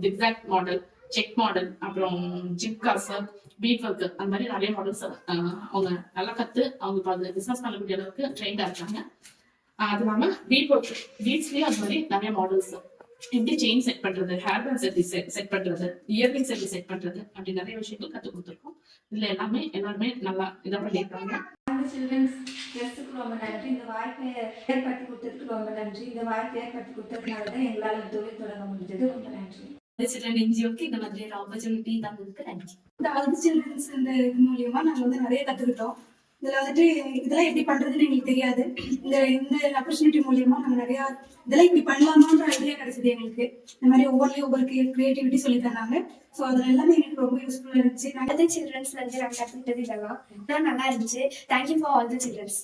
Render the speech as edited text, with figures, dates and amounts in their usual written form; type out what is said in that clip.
Zigzag model, check model, அப்புறம் ஜிப்காஸ், beat work, அந்த மாதிரி நிறைய மாடல்ஸ் அவங்க நல்லா கத்து அவங்க இப்போ அது பிசினஸ் பண்ணக்கூடிய அளவுக்கு ட்ரெயின்டா இருக்காங்க. அது இல்லாம பீட் ஒர்க், பீட்ஸ்லயும் அது மாதிரி நிறைய மாடல்ஸ், எப்படி செயின் செட் பண்றது, ஹேர் பேண்ட்ஸ் எப்படி செட் பண்றது, இயர்ரிங்ஸ் எப்படி செட் பண்றது, அப்படி நிறைய விஷயங்கள் கற்றுக் கொடுத்துருக்கோம். இதுல எல்லாருமே நல்லா இதை பண்ணியிருக்காங்க. சில்ட்ரன்ஸ் கெஸ்ட்டுக்கு ரொம்ப நன்றி. இந்த வாய்ப்பை ஏற்படுத்தி கொடுத்ததுக்கு ரொம்ப நன்றி. இந்த வாய்ப்பை ஏற்படுத்தி கொடுத்ததுனால தான் எங்களால் தொழில் தொடங்க முடிஞ்சது. ரொம்ப நன்றி. சில்ட்ரன் என்ஜிஓக்கு இந்த மாதிரி ஒரு ஆப்பர்ச்சுனிட்டி தந்ததுக்கு நன்றி. இந்த ஆல் சில்ட்ரன்ஸ் இந்த இது மூலியமா நாங்கள் நிறைய கற்றுக்கிட்டோம். இதில் இதெல்லாம் எப்படி பண்ணுறதுன்னு எங்களுக்கு தெரியாது. இந்த ஆப்பர்ச்சுனிட்டி மூலியமா நாங்கள் நிறையா இதெல்லாம் இப்படி பண்ணலாமான்ற ஐடியா கிடைச்சது எங்களுக்கு. இந்த மாதிரி ஒவ்வொரு கிரியேட்டிவிட்டி சொல்லி தந்தாங்க. ஸோ அதில் எல்லாமே எங்களுக்கு ரொம்ப யூஸ்ஃபுல்லாக இருந்துச்சு. நாங்கள் சில்ட்ரன்ஸ்லேருந்து நாங்கள் கற்றுக்கிட்டது இதெல்லாம் நல்லா இருந்துச்சு. Thank you for all the children's.